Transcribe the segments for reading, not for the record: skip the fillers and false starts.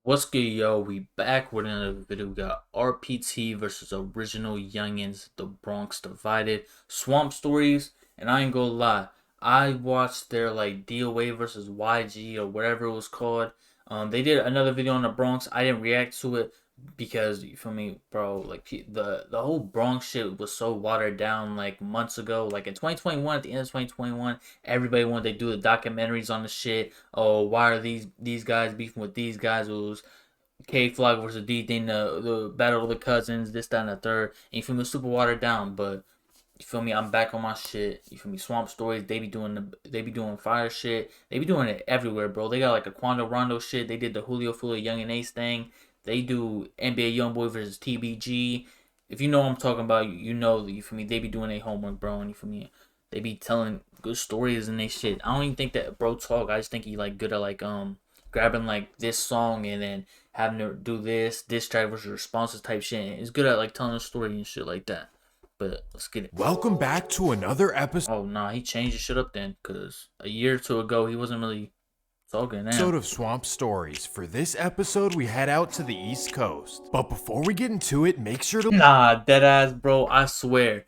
What's good, yo? We back with another video. We got RPT versus original Youngins, the Bronx divided, Swamp Stories, and I ain't gonna lie, I watched their like DOA versus YG or whatever it was called. They did another video on the Bronx. I didn't react to it because you feel me, bro. Like the whole Bronx shit was so watered down like months ago. Like in 2021, at the end of 2021, everybody wanted to do the documentaries on the shit. Oh, why are these guys beefing with these guys? It was K Flock versus D thing, the battle of the cousins, this, that, and the third. And you feel me, super watered down, but you feel me, I'm back on my shit. You feel me, Swamp Stories, they be doing fire shit. They be doing it everywhere, bro. They got like a Quando Rondo shit. They did the Julio Fully Young and Ace thing. They do NBA Youngboy versus TBG. If you know what I'm talking about, you know that you feel me. They be doing their homework, bro. And you feel me, they be telling good stories and they shit. I don't even think that bro talk. I just think he like good at like grabbing like this song and then having to do this track versus responses type shit. And it's good at like telling a story and shit like that. But let's get it. Welcome back to another episode Oh nah, he changed his shit up then, cause a year or two ago he wasn't really talking now. of Swamp Stories. For this episode, we head out to the East Coast. But before we get into it, make sure to Nah, dead ass, bro. I swear,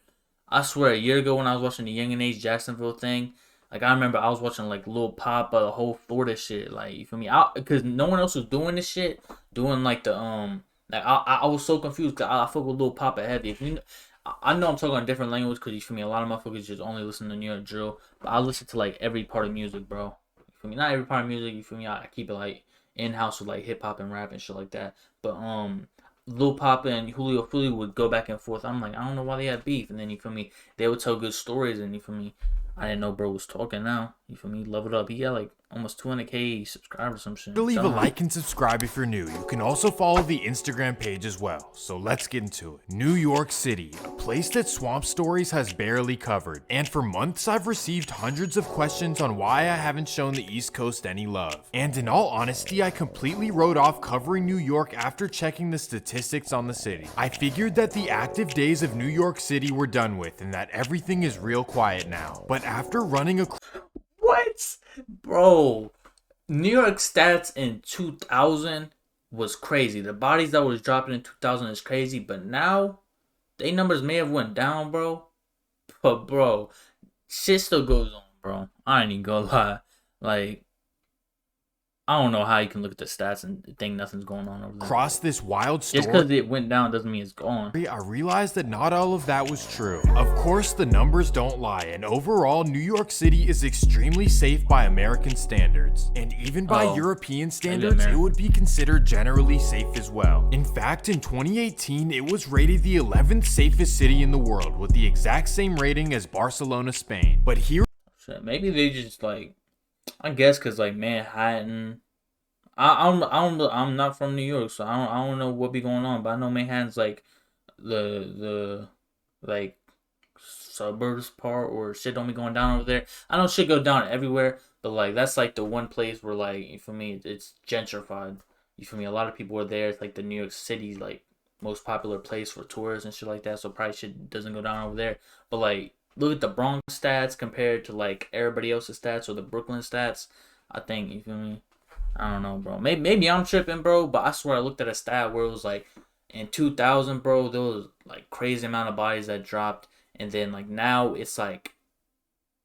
a year ago when I was watching the Young and Age Jacksonville thing, like I remember I was watching like Lil Papa, the whole Florida shit. Like you feel me? Because no one else was doing this shit, doing like the like I was so confused. Cause I fuck with Lil Papa heavy. If you, I know I'm talking a different language because you feel me. A lot of motherfuckers just only listen to New York drill, but I listen to like every part of music, bro. You feel me? Not every part of music. You feel me? I keep it like in house with like hip hop and rap and shit like that. But Lil Papa and Julio Fully would go back and forth. I'm like, I don't know why they had beef. And then you feel me, they would tell good stories. And you feel me, I didn't know bro was talking now. You feel me, leveled up. He got like almost 200K subscribers or some shit. leave a like and subscribe if you're new. You can also follow the Instagram page as well. So let's get into it. New York City, a place that Swamp Stories has barely covered. And for months, I've received hundreds of questions on why I haven't shown the East Coast any love. And in all honesty, I completely wrote off covering New York after checking the statistics on the city. I figured that the active days of New York City were done with and that everything is real quiet now. But after running a What? Bro, New York stats in 2000 was crazy. The bodies that was dropping in 2000 is crazy, but now they numbers may have went down, bro. But bro, shit still goes on, bro. I ain't even gonna lie. Like, I don't know how you can look at the stats and think nothing's going on over there. Across this wild story, Just because it went down doesn't mean it's gone. I realized that not all of that was true. Of course, the numbers don't lie, and overall, New York City is extremely safe by American standards. And even by European standards, it would be considered generally safe as well. In fact, in 2018, it was rated the 11th safest city in the world, with the exact same rating as Barcelona, Spain. But here, Maybe they just like, I guess because like Manhattan, I'm not from New York, so I don't know what be going on, but I know Manhattan's like the like suburbs part or shit don't be going down over there. I know shit go down everywhere, but like that's like the one place where like you feel me, it's gentrified. You feel me? A lot of people are there. It's like the New York City like most popular place for tourists and shit like that. So probably shit doesn't go down over there. But like look at the Bronx stats compared to like everybody else's stats or the Brooklyn stats. I think you feel me. I don't know, bro. Maybe I'm tripping, bro. But I swear I looked at a stat where it was like in 2000, bro, there was like crazy amount of bodies that dropped, and then like now it's like,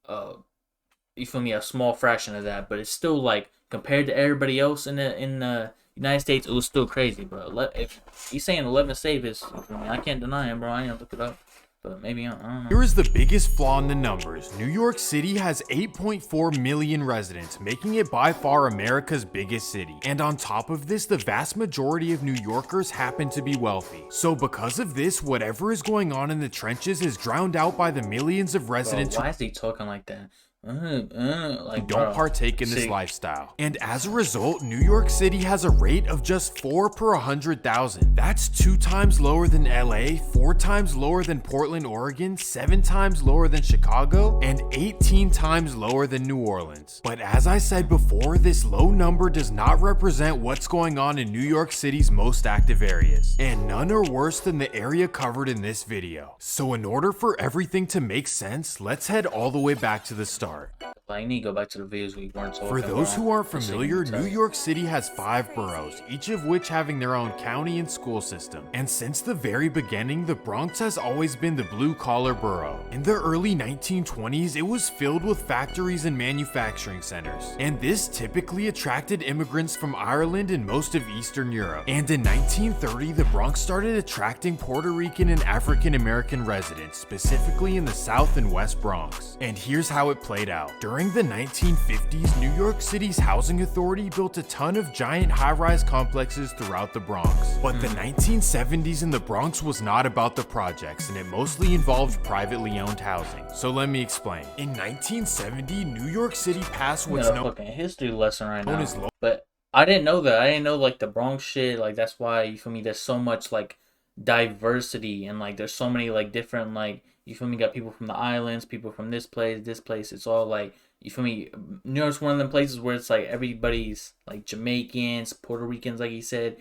you feel me, a small fraction of that, but it's still like compared to everybody else in the United States, it was still crazy, bro. If he's saying 11 safest, you feel me, I can't deny him, bro. I need to look it up. But maybe, I don't know. Here is the biggest flaw in the numbers. New York City has 8.4 million residents, making it by far America's biggest city. And on top of this, the vast majority of New Yorkers happen to be wealthy. So because of this, whatever is going on in the trenches is drowned out by the millions of residents. Bro, why is he talking like that? Like, don't partake in this lifestyle. And as a result, New York City has a rate of just 4 per 100,000. That's 2 times lower than LA, 4 times lower than Portland, Oregon, 7 times lower than Chicago, and 18 times lower than New Orleans. But as I said before, this low number does not represent what's going on in New York City's most active areas. And none are worse than the area covered in this video. So in order for everything to make sense, let's head all the way back to the start. start. Like, I need to go back to the videos we weren't talking For those about. who aren't This shit familiar, ain't New tight. York City has 5 boroughs, each of which having their own county and school system. And since the very beginning, the Bronx has always been the blue-collar borough. In the early 1920s, it was filled with factories and manufacturing centers, and this typically attracted immigrants from Ireland and most of Eastern Europe. And in 1930, the Bronx started attracting Puerto Rican and African American residents, specifically in the South and West Bronx. And here's how it played out. During the 1950s, New York City's housing authority built a ton of giant high-rise complexes throughout the Bronx. But the 1970s in the Bronx was not about the projects, and it mostly involved privately owned housing. So let me explain. In 1970, New York City passed what's got a known fucking history lesson right now. as But I didn't know that. I didn't know like the Bronx shit. Like that's why you feel me. There's so much like diversity and like there's so many like different like you feel me. Got people from the islands, people from this place, this place. It's all like you feel me. New York's one of them places where it's like everybody's like Jamaicans, Puerto Ricans, like he said.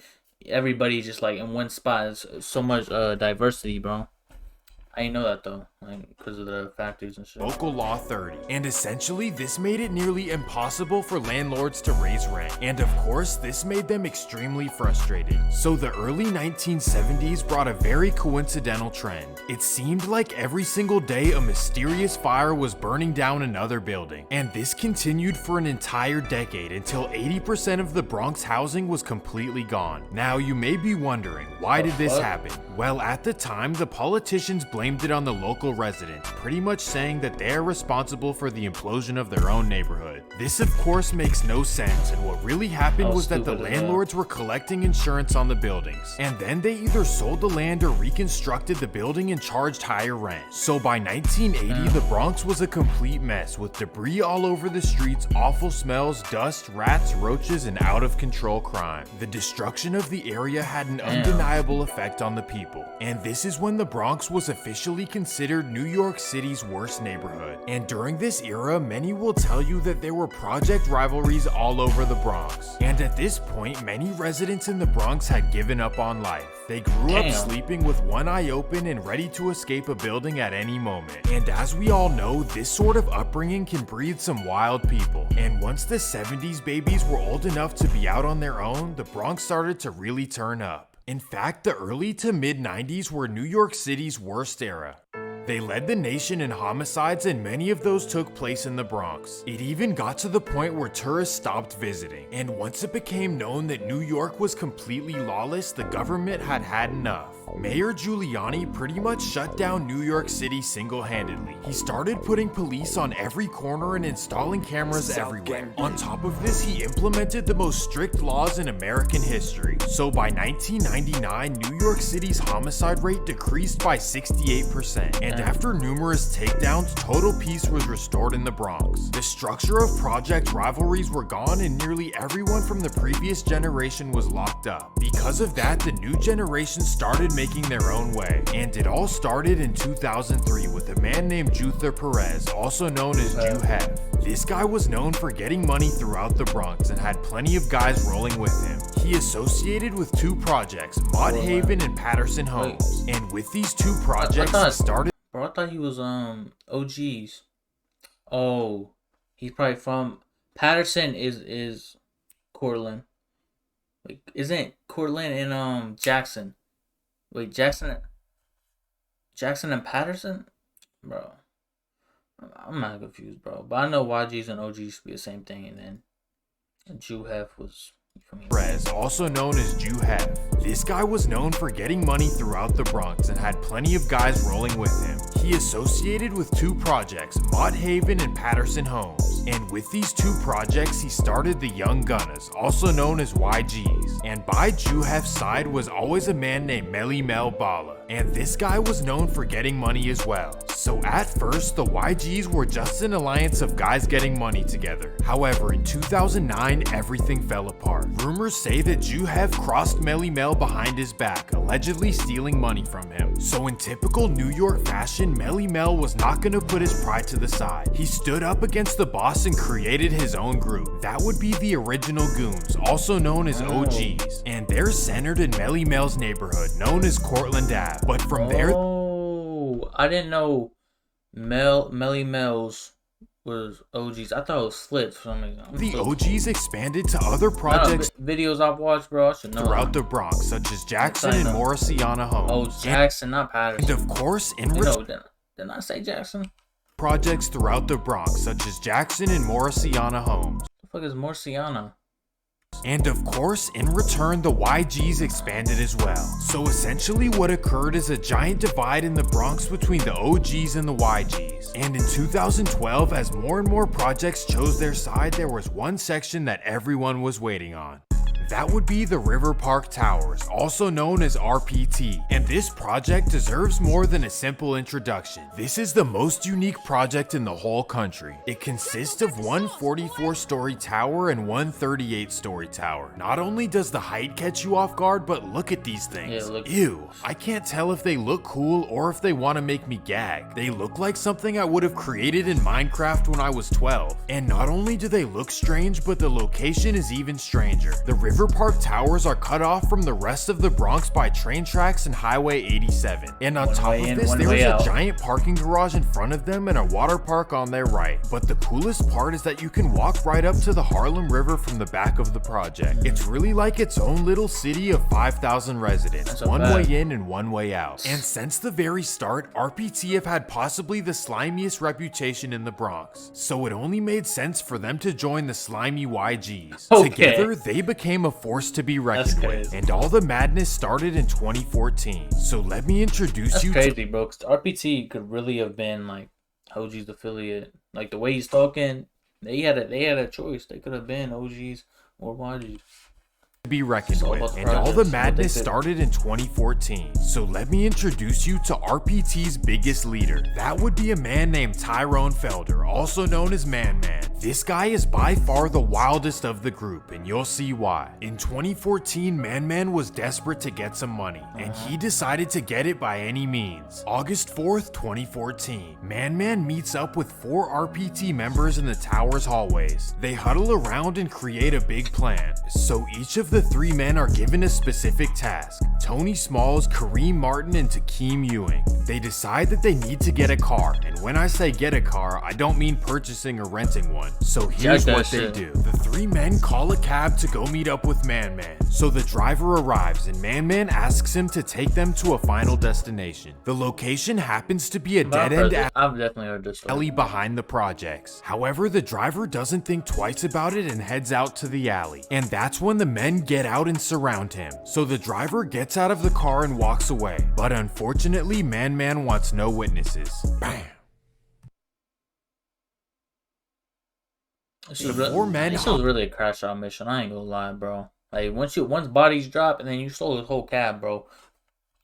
Everybody just like in one spot. It's so much diversity, bro. I didn't know that though, like because of the factories and shit. Local Law 30, and essentially this made it nearly impossible for landlords to raise rent, and of course this made them extremely frustrated. So the early 1970s brought a very coincidental trend. It seemed like every single day a mysterious fire was burning down another building, and this continued for an entire decade until 80% of the Bronx housing was completely gone. Now you may be wondering, why did this happen? Well, at the time the politicians blamed it on the local residents, pretty much saying that they are responsible for the implosion of their own neighborhood. This of course makes no sense, and what really happened was that the landlords were collecting insurance on the buildings, and then they either sold the land or reconstructed the building and charged higher rent. So by 1980, the Bronx was a complete mess with debris all over the streets, awful smells, dust, rats, roaches, and out of control crime. The destruction of the area had an undeniable effect on the people, and this is when the Bronx was officially considered New York City's worst neighborhood. And during this era, many will tell you that there were project rivalries all over the Bronx. And at this point, many residents in the Bronx had given up on life. They grew up sleeping with one eye open and ready to escape a building at any moment. And as we all know, this sort of upbringing can breed some wild people. And once the 70s babies were old enough to be out on their own, the Bronx started to really turn up. In fact, the early to mid 90s were New York City's worst era. They led the nation in homicides, and many of those took place in the Bronx. It even got to the point where tourists stopped visiting. And once it became known that New York was completely lawless, the government had had enough. Mayor Giuliani pretty much shut down New York City single-handedly. He started putting police on every corner and installing cameras everywhere. On top of this, he implemented the most strict laws in American history. So by 1999, New York City's homicide rate decreased by 68%. And after numerous takedowns, total peace was restored in the Bronx. The structure of project rivalries were gone, and nearly everyone from the previous generation was locked up. Because of that, the new generation started making their own way. And it all started in 2003 with a man named Juther Perez, also known as Jew Hef. This guy was known for getting money throughout the Bronx and had plenty of guys rolling with him. He associated with 2 projects, Mott Haven and Patterson Homes. And with these 2 projects, he started... Bro, I thought he was OGs. Oh, he's probably from Patterson is Cortland. Like, isn't Cortland and Jackson? Wait, Jackson and Patterson? Bro, I'm not confused, bro. But I know YGs and OGs should be the same thing, and then Jew Hef was... Perez, also known as Jew Hef. This guy was known for getting money throughout the Bronx and had plenty of guys rolling with him. He associated with 2 projects, Mott Haven and Patterson Homes. And with these 2 projects, he started the Young Gunners, also known as YGs. And by Jew Hef's side was always a man named Melle Mel Bala. And this guy was known for getting money as well. So at first, the YGs were just an alliance of guys getting money together. However, in 2009, everything fell apart. Rumors say that Jew Hef crossed Melle Mel behind his back, allegedly stealing money from him. So in typical New York fashion, Melle Mel was not going to put his pride to the side. He stood up against the boss and created his own group. That would be the original Goons, also known as OGs. And they're centered in Melle Mel's neighborhood, known as Cortland Ave. But from there... Oh, I didn't know Melle Mel's was OGs. I thought it was SLIXZZ for some reason. The OGs expanded to other projects videos I've watched, bro. I should know throughout the Bronx, such as Jackson and Morrisiana homes. Oh, Jackson, not Patterson. And of course, didn't I say Jackson? Projects throughout the Bronx, such as Jackson and Morrisiana homes. The fuck is Morrisiana? And of course, in return, the YGs expanded as well. So essentially what occurred is a giant divide in the Bronx between the OGs and the YGs. And in 2012, as more and more projects chose their side, there was one section that everyone was waiting on. That would be the River Park Towers, also known as RPT. And this project deserves more than a simple introduction. This is the most unique project in the whole country. It consists of one 44-story tower and one 38-story tower. Not only does the height catch you off guard, but look at these things. Yeah, ew, I can't tell if they look cool or if they want to make me gag. They look like something I would have created in Minecraft when I was 12. And not only do they look strange, but the location is even stranger. The River Park Towers are cut off from the rest of the Bronx by train tracks and Highway 87. And on top of this, there is a giant parking garage in front of them and a water park on their right. But the coolest part is that you can walk right up to the Harlem River from the back of the project. It's really like its own little city of 5,000 residents, one way in and one way out. And since the very start, RPT have had possibly the slimiest reputation in the Bronx. So it only made sense for them to join the slimy YGs. Together, they became a force to be reckoned with, and all the madness started in 2014. So let me introduce you crazy, bro, because RPT could really have been like OG's affiliate. Like the way he's talking, they had a choice. They could have been OGs or YGs. Be reckoned with, and all the madness started in 2014. So let me introduce you to RPT's biggest leader. That would be a man named Tyrone Felder, also known as Man Man. This guy is by far the wildest of the group, and you'll see why. In 2014, Man Man was desperate to get some money, and he decided to get it by any means. August 4th, 2014, Man Man meets up with 4 RPT members in the tower's hallways. They huddle around and create a big plan. So each of the 3 men are given a specific task: Tony Smalls, Kareem Martin, and Takeem Ewing. They decide that they need to get a car, and when I say get a car, I don't mean purchasing or renting one. So here's what they do. The 3 men call a cab to go meet up with Man Man. So the driver arrives, and Man Man asks him to take them to a final destination. The location happens to be a dead-end I've definitely heard this story. alley behind the projects. However, the driver doesn't think twice about it and heads out to the alley. And that's when the men get out and surround him. So the driver gets out of the car and walks away. But unfortunately, Man Man wants no witnesses. Bam! This was really a crash out mission. I ain't gonna lie, bro. Like once bodies drop and then you stole the whole cab, bro.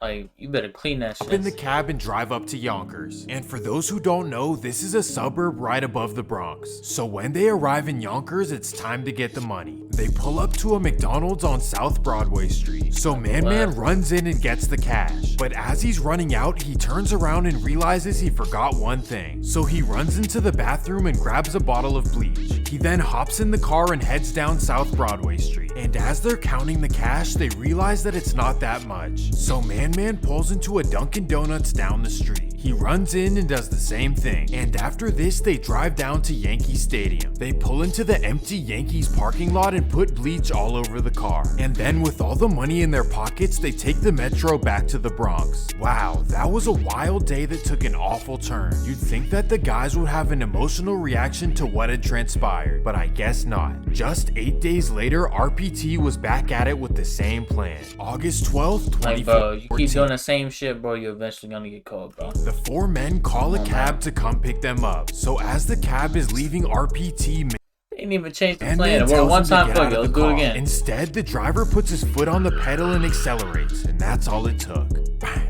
Like, you better clean that shit. Hop in the cab and drive up to Yonkers. And for those who don't know, this is a suburb right above the Bronx. So when they arrive in Yonkers, it's time to get the money. They pull up to a McDonald's on South Broadway Street. So Man Man runs in and gets the cash. But as he's running out, he turns around and realizes he forgot one thing. So he runs into the bathroom and grabs a bottle of bleach. He then hops in the car and heads down South Broadway Street. And as they're counting the cash, they realize that it's not that much. So Man pulls into a Dunkin' Donuts down the street. He runs in and does the same thing. And after this, they drive down to Yankee Stadium. They pull into the empty Yankees parking lot and put bleach all over the car. And then with all the money in their pockets, they take the metro back to the Bronx. Wow, that was a wild day that took an awful turn. You'd think that the guys would have an emotional reaction to what had transpired, but I guess not. Just 8 days later, RPT was back at it with the same plan. August 12th, 2014. Bro, you keep doing the same shit, bro, you're eventually gonna get caught, bro. The 4 men call a cab to come pick them up. So as the cab is leaving RPT, they didn't even change the plan. Well, one time, fuck it, let's do it again. Instead, the driver puts his foot on the pedal and accelerates, and that's all it took. Bang.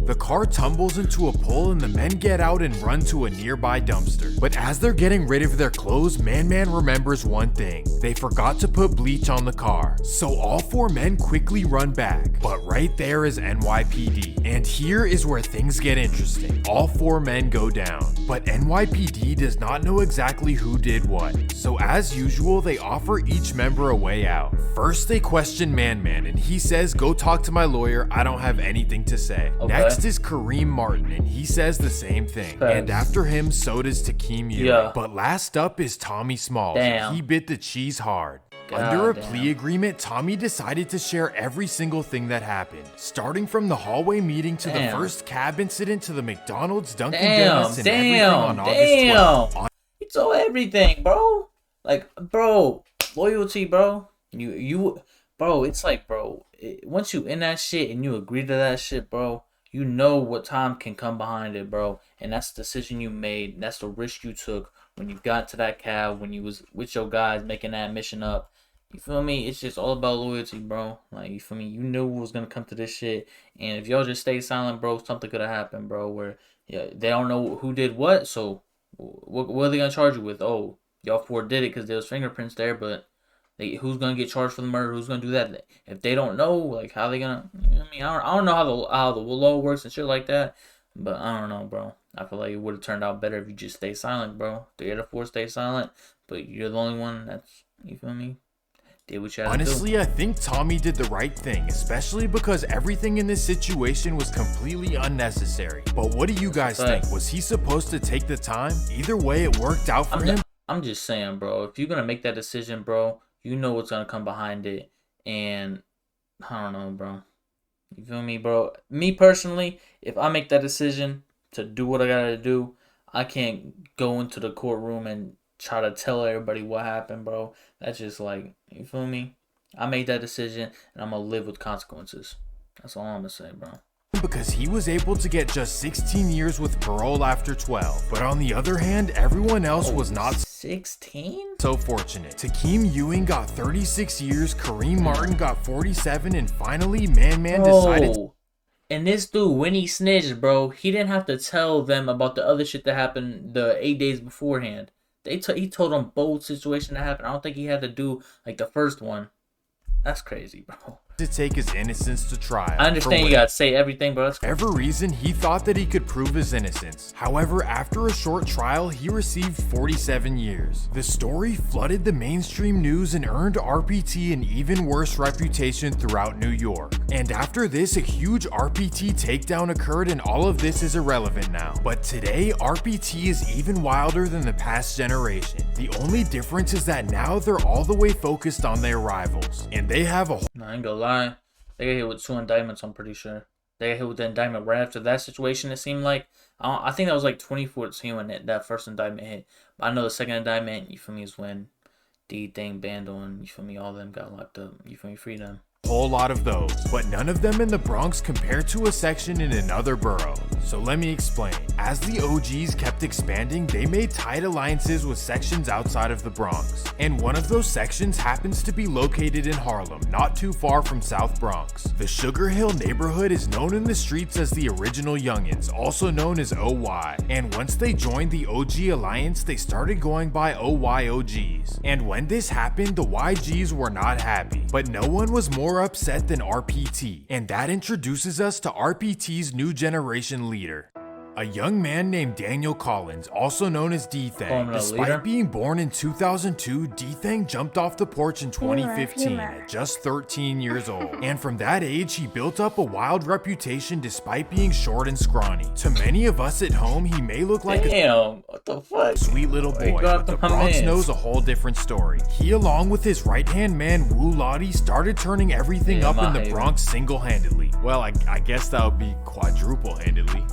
The car tumbles into a pole and the men get out and run to a nearby dumpster. But as they're getting rid of their clothes, Man remembers one thing. They forgot to put bleach on the car. So all 4 men quickly run back. But right there is NYPD. And here is where things get interesting. All 4 men go down. But NYPD does not know exactly who did what. So as usual, they offer each member a way out. First, they question Man and he says, "Go talk to my lawyer, I don't have anything to say." Okay. Next, Next is Kareem Martin, and he says the same thing. Facts. And after him, so does Takeem Ewing. Yeah. But last up is Tommy Smalls. Damn. He bit the cheese hard. God Under a damn. plea agreement, Tommy decided to share every single thing that happened, starting from the hallway meeting to the first cab incident to the McDonald's, Dunkin' Donuts, and everything on August 12th. He told everything, bro. Like, bro, loyalty, bro. Bro, it's like, bro, once you in that shit and you agree to that shit, bro, you know what time can come behind it, bro. And that's the decision you made. That's the risk you took when you got to that cab, when you was with your guys making that mission up. You feel me? It's just all about loyalty, bro. Like, you feel me? You knew what was going to come to this shit. And if y'all just stay silent, bro, something could have happened, bro, where they don't know who did what. So, what are they going to charge you with? Oh, y'all four did it because there was fingerprints there, but who's going to get charged for the murder? Who's going to do that? If they don't know, like, how they going to... You know what I mean? I don't know how the law works and shit like that. But I don't know, bro. I feel like it would have turned out better if you just stay silent, bro. The other four stay silent. But you're the only one that's... You feel me? Honestly, I think Tommy did the right thing, especially because everything in this situation was completely unnecessary. But what do you guys think? Was he supposed to take the time? Either way, it worked out for him. I'm just saying, bro, if you're going to make that decision, bro, you know what's going to come behind it. And I don't know, bro. You feel me, bro? Me personally, if I make that decision to do what I got to do, I can't go into the courtroom and try to tell everybody what happened, bro. That's just like, you feel me? I made that decision and I'm gonna live with consequences. That's all I'm gonna say, bro. Because he was able to get just 16 years with parole after 12. But on the other hand, everyone else was not 16? So fortunate. Takeem Ewing got 36 years, Kareem Martin got 47, and finally, Man decided... And this dude, when he snitched, bro, he didn't have to tell them about the other shit that happened the 8 days beforehand. He told them both situations that happened. I don't think he had to do like the first one. That's crazy, bro. To take his innocence to trial. I understand you gotta say everything, bro. For whatever reason, he thought that he could prove his innocence. However, after a short trial, he received 47 years. The story flooded the mainstream news and earned RPT an even worse reputation throughout New York. And after this, a huge RPT takedown occurred, and all of this is irrelevant now. But today, RPT is even wilder than the past generation. The only difference is that now they're all the way focused on their rivals, and they have a I ain't gonna lie. They got hit with 2 indictments, I'm pretty sure. They got hit with the indictment right after that situation, it seemed like. I think that was like 2014 when that first indictment hit. But I know the second indictment, you feel me, is when D-Thing, Bandle, and you feel me, all of them got locked up. You feel me, free them. Whole lot of those, but none of them in the Bronx compared to a section in another borough. So let me explain. As the OGs kept expanding, they made tight alliances with sections outside of the Bronx. And one of those sections happens to be located in Harlem, not too far from South Bronx. The Sugar Hill neighborhood is known in the streets as the original Youngins, also known as OY. And once they joined the OG alliance, they started going by OYOGs. And when this happened, the YGs were not happy, but no one was more upset than RPT, and that introduces us to RPT's new generation leader. A young man named Daniel Collins, also known as D-Thang. Despite being born in 2002, D-Thang jumped off the porch in 2015 at just 13 years old. And from that age, he built up a wild reputation despite being short and scrawny. To many of us at home, he may look like what the fuck? Sweet little boy, but the Bronx knows a whole different story. He, along with his right-hand man, Wu Lottie, started turning everything up in the Bronx single-handedly. Well, I guess that would be quadruple-handedly.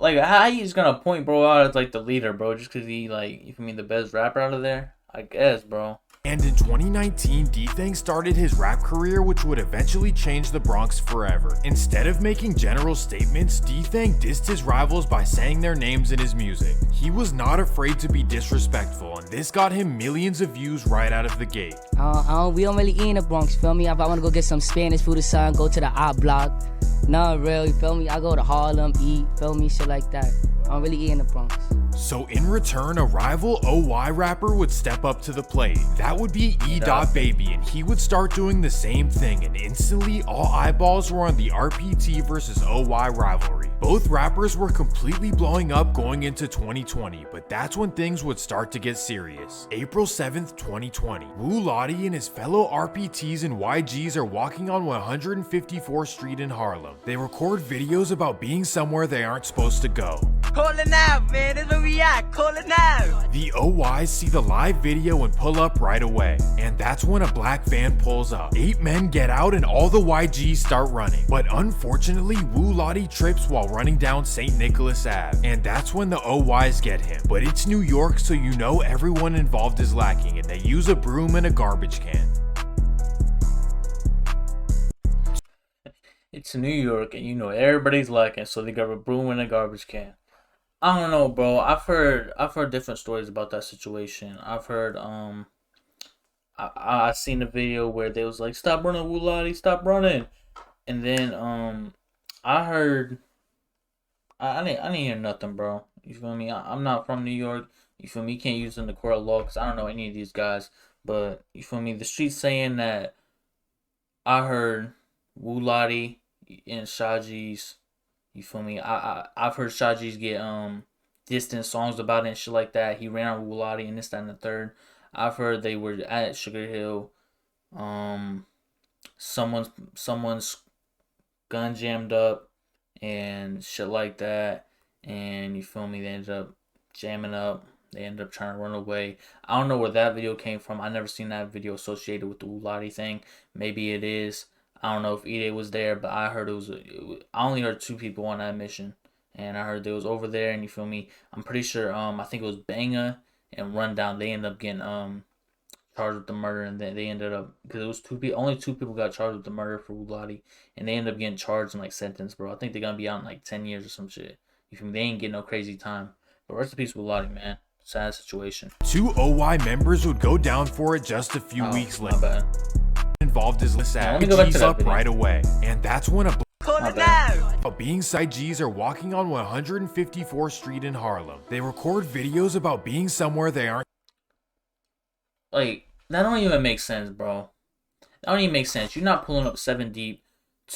Like, how you just gonna point bro out as like the leader, bro, just cause he like, you feel me, the best rapper out of there? I guess, bro. And in 2019, D-Thang started his rap career, which would eventually change the Bronx forever. Instead of making general statements, D-Thang dissed his rivals by saying their names in his music. He was not afraid to be disrespectful, and this got him millions of views right out of the gate. We don't really eat in the Bronx, feel me? If I wanna go get some Spanish food or something, go to the op block. No, real, you feel me? I go to Harlem, eat, feel me? Shit like that. I don't really eat in the Bronx. So in return, a rival OY rapper would step up to the plate. That would be E.Baby, and he would start doing the same thing, and instantly all eyeballs were on the RPT versus OY rivalry. Both rappers were completely blowing up going into 2020, but that's when things would start to get serious. April 7th, 2020. Wu Lottie and his fellow RPTs and YGs are walking on 154th Street in Harlem. They record videos about being somewhere they aren't supposed to go. Call it now, man. That's where we at. Call it now. The OYs see the live video and pull up right away. And that's when a black van pulls up. 8 men get out and all the YGs start running. But unfortunately, Wu Lottie trips while running down St. Nicholas Ave. And that's when the OYs get him. But it's New York, so you know everyone involved is lacking, and they use a broom and a garbage can. It's New York, and you know everybody's lacking, so they got a broom and a garbage can. I don't know, bro. I've heard different stories about that situation. I've heard I seen a video where they was like, "Stop running, Wu Lottie, stop running," and then I heard I didn't hear nothing, bro. You feel me? I'm not from New York. You feel me? You can't use it in the court of law because I don't know any of these guys. But you feel me? The streets saying that I heard Wu Lottie and Shaggy's. You feel me? I've heard Shaggy's get distant songs about it and shit like that. He ran on Wu Lottie and this, that, and the third. I've heard they were at Sugar Hill. Someone's gun jammed up and shit like that. And you feel me? They ended up jamming up. They ended up trying to run away. I don't know where that video came from. I never seen that video associated with the Wu Lottie thing. Maybe it is. I don't know if Ide was there, but I heard I only heard 2 people on that mission, and I heard they was over there. And you feel me? I'm pretty sure. I think it was Banga and Rundown. They ended up getting charged with the murder, and then they ended up, because it was 2 people. Only 2 people got charged with the murder for Wu Lottie, and they ended up getting charged and like sentenced, bro. I think they're gonna be out in like 10 years or some shit. You feel me? They ain't getting no crazy time. But rest in peace, Wu Lottie, man. Sad situation. 2 OY members would go down for it just a few weeks later. My bad. Involved is Let me go back to G's that up video. right away, and that's when a Call it now. being side G's are walking on 154th Street in Harlem. They record videos about being somewhere they aren't. Like, that don't even make sense, bro. That don't even make sense. You're not pulling up 7 deep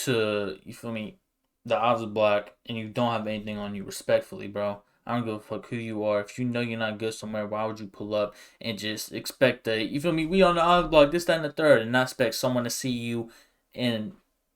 to, you feel me, the odds of black, and you don't have anything on you, respectfully, bro. I don't give a fuck who you are. If you know you're not good somewhere, why would you pull up and just expect that, you feel me, we on the odds block, this, that, and the third, and not expect someone to see you and,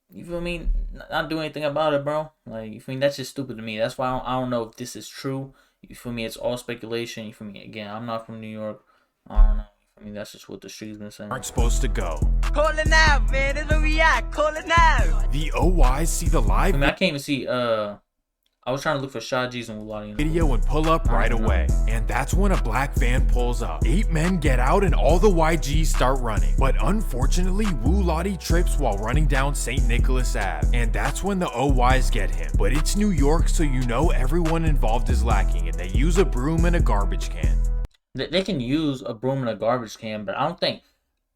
you feel me, not do anything about it, bro? Like, you feel me, that's just stupid to me. That's why I don't know if this is true. You feel me, it's all speculation. You feel me, again, I'm not from New York. I don't know. I mean, that's just what the streets been saying. Aren't supposed to go. Call it now, man. That's where we at. Call it now. The OYs see the live I mean, I can't even see, I was trying to look for Shaggy's and Wu Lottie. video and pull up right away, and that's when a black van pulls up. 8 men get out and all the YGs start running. But unfortunately, Wu Lottie trips while running down St. Nicholas Ave, and that's when the OYs get him. But it's New York, so you know everyone involved is lacking, and they use a broom and a garbage can. They can use a broom and a garbage can, but I don't think...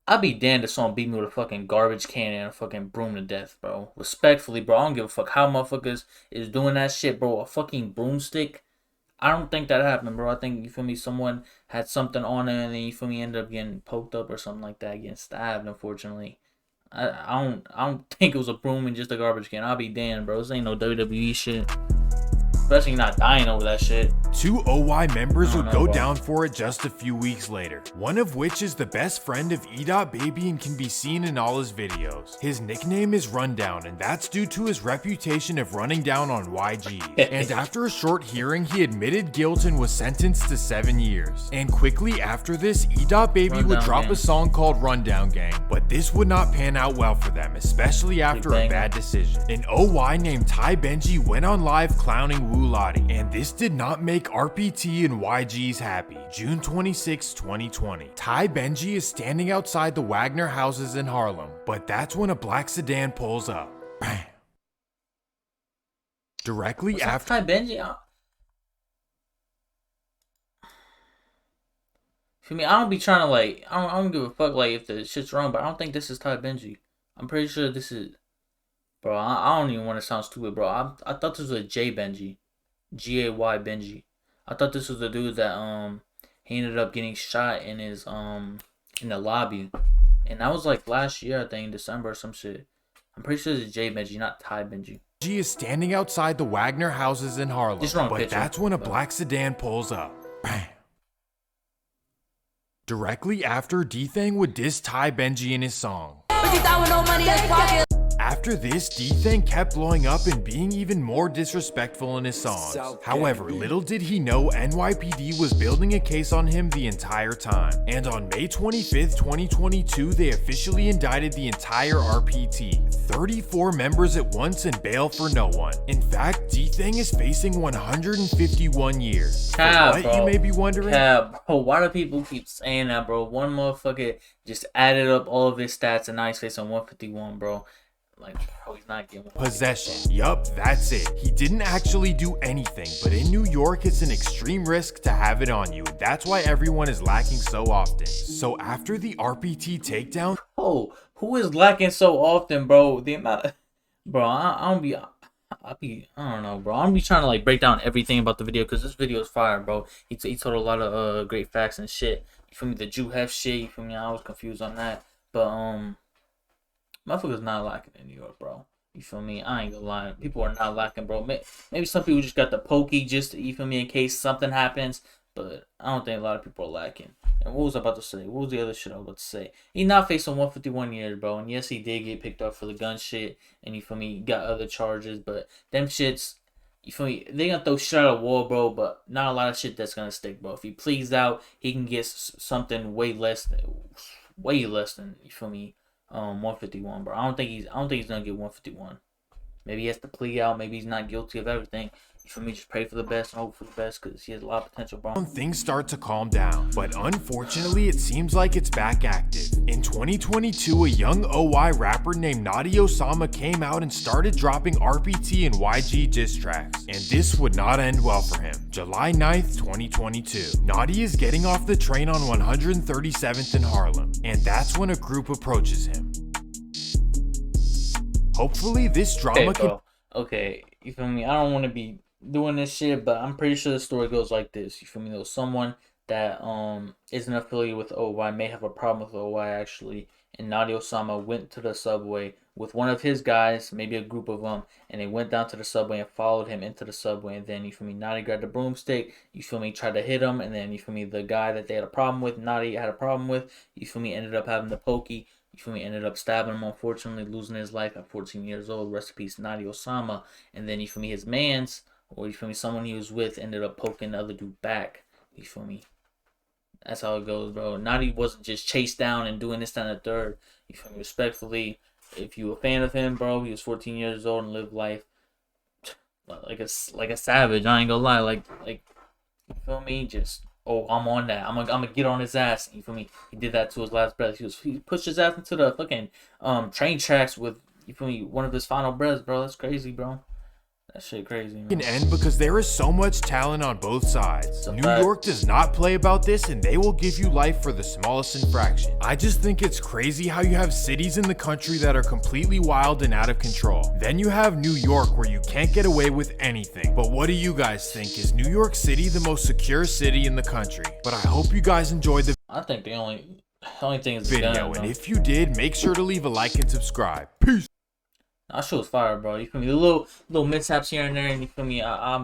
I'd be damned if someone beat me with a fucking garbage can and a fucking broom to death, bro. Respectfully, bro. I don't give a fuck how motherfuckers is doing that shit, bro. A fucking broomstick. I don't think that happened, bro. I think, you feel me, someone had something on it and then, you feel me, ended up getting poked up or something like that, getting stabbed, unfortunately. I don't think it was a broom and just a garbage can. I'll be damned, bro. This ain't no WWE shit. Especially not dying over that shit. 2 OY members would go bro. down for it just a few weeks later. One of which is the best friend of E.Baby and can be seen in all his videos. His nickname is Rundown, and that's due to his reputation of running down on YGs. And after a short hearing, he admitted guilt and was sentenced to 7 years. And quickly after this, E.Baby would Rundown drop Gang. a song called Rundown Gang. But this would not pan out well for them, especially after a banger. bad decision. An OY named Ty Benji went on live clowning Wu Lottie, and this did not make RPT and YGs happy. June 26, 2020. Ty Benji is standing outside the Wagner houses in Harlem, but that's when a black sedan pulls up. Bam. Directly What's up, after. Ty Benji? For me, I don't be trying to like. I don't give a fuck like if the shit's wrong, but I don't think this is Ty Benji. I'm pretty sure this is. Bro, I don't even want to sound stupid, bro. I thought this was a J Benji. Gay Benji. I thought this was the dude that he ended up getting shot in his in the lobby, and that was like last year, I think, December or some shit. I'm pretty sure it's J Benji, not Ty Benji. Benji is standing outside the Wagner houses in Harlem, Just wrong but picture, that's when a but- black sedan pulls up. Bam. Directly after, D-Thang would diss Ty Benji in his song. After this, D-Thang kept blowing up and being even more disrespectful in his songs. However, little did he know NYPD was building a case on him the entire time. And on May 25th, 2022, they officially indicted the entire RPT. 34 members at once and bail for no one. In fact, D-Thang is facing 151 years. Cap, What, bro. you may be wondering? Cap, bro. Why do people keep saying that, bro? One motherfucker just added up all of his stats and now he's facing 151, bro. Like, bro, he's not getting Possession. Yup, that's it. He didn't actually do anything, but in New York, it's an extreme risk to have it on you, and that's why everyone is lacking so often. So after the RPT takedown, Oh, who is lacking so often, bro? The amount of, bro, I don't be, I don't know, bro. I'm be trying to like break down everything about the video because this video is fire, bro. He told a lot of great facts and shit. You feel me? The Jew hef shit. You feel me? I was confused on that, but motherfuckers not lacking in New York, bro. You feel me? I ain't gonna lie. People are not lacking, bro. Maybe some people just got the pokey just, you feel me, in case something happens. But I don't think a lot of people are lacking. And what was I about to say? What was the other shit I was about to say? He not facing 151 years, bro. And yes, he did get picked up for the gun shit. And you feel me? He got other charges. But them shits, you feel me? They gonna throw shit at a wall, bro. But not a lot of shit that's gonna stick, bro. If he pleads out, he can get something way less than, you feel me? 151, bro. I don't think he's gonna get 151. Maybe he has to plea out. Maybe he's not guilty of everything. You feel me? Just pray for the best and hope for the best because he has a lot of potential, bro. things start to calm down, but unfortunately, it seems like it's back active. In 2022, a young OI rapper named Naughty Osama came out and started dropping RPT and YG diss tracks, and this would not end well for him. July 9th, 2022. Naughty is getting off the train on 137th in Harlem, and that's when a group approaches him. Hopefully, this drama Okay, can. bro. Okay, you feel me? I don't want to be doing this shit, but I'm pretty sure the story goes like this. You feel me? There was someone that isn't affiliated with OY, may have a problem with OY actually, and Naughty Osama went to the subway with one of his guys, maybe a group of them, and they went down to the subway and followed him into the subway. And then you feel me? Naughty grabbed the broomstick. You feel me? Tried to hit him, and then you feel me? The guy that they had a problem with, Naughty had a problem with. You feel me? Ended up having the pokey. You feel me? Ended up stabbing him, unfortunately, losing his life at 14 years old. Rest in peace, Naughty Osama. And then, you feel me, his mans, or you feel me, someone he was with, ended up poking the other dude back. You feel me? That's how it goes, bro. Naughty wasn't just chased down and doing this, that, and the third. You feel me? Respectfully, if you a fan of him, bro, he was 14 years old and lived life like a savage. I ain't gonna lie. Like, you feel me? Just, oh, I'm on that. I'm gonna get on his ass. You feel me? He did that to his last breath. He pushed his ass into the fucking train tracks with, you feel me, one of his final breaths, bro. That's crazy, bro. That shit crazy, man. Can end because there is so much talent on both sides. New fact. York does not play about this, and they will give you life for the smallest infraction. I just think it's crazy how you have cities in the country that are completely wild and out of control. Then you have New York where you can't get away with anything. But what do you guys think? Is New York City the most secure city in the country? But I hope you guys enjoyed the I think the only thing is the video, gun, and bro. if you did, make sure to leave a like and subscribe. Peace. That shit was fire, bro. You feel me? The little mishaps here and there, and you feel me? I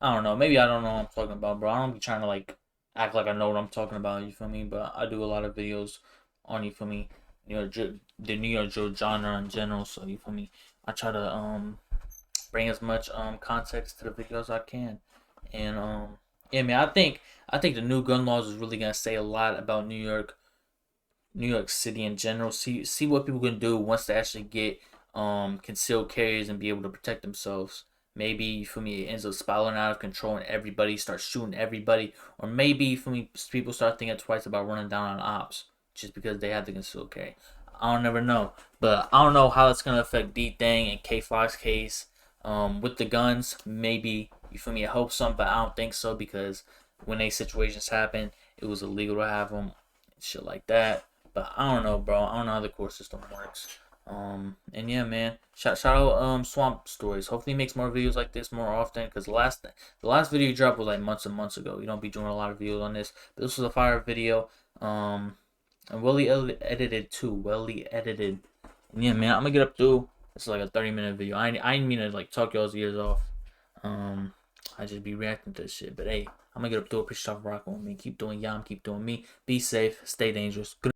don't know. Maybe I don't know what I'm talking about, bro. I don't be trying to like act like I know what I'm talking about. You feel me? But I do a lot of videos on, you feel me, the New York drill genre in general. So you feel me? I try to bring as much context to the videos I can, and yeah, man. I think the new gun laws is really gonna say a lot about New York City in general. See what people can do once they actually get concealed carries and be able to protect themselves. Maybe, you feel me, it ends up spiraling out of control and everybody starts shooting everybody, or maybe, you feel me, people start thinking twice about running down on ops just because they have the concealed carry. I don't never know, but I don't know how it's gonna affect D-Thang and K-Flock's case with the guns. Maybe, you feel me, I hope some, but I don't think so, because when these situations happen, it was illegal to have them, shit like that. But I don't know, bro. I don't know how the court system works. And yeah, man, shout out Swamp Stories. Hopefully he makes more videos like this more often, because the last video he dropped was like months and months ago. You don't be doing a lot of videos on this, but this was a fire video. And edited too, edited. And yeah, man, I'm gonna get up through. This is like a 30-minute video. I didn't mean to like talk y'all's ears off. I just be reacting to this shit, but hey, I'm gonna get up through. Appreciate y'all for rocking with me. Keep doing y'all, keep doing me. Be safe, stay dangerous. Good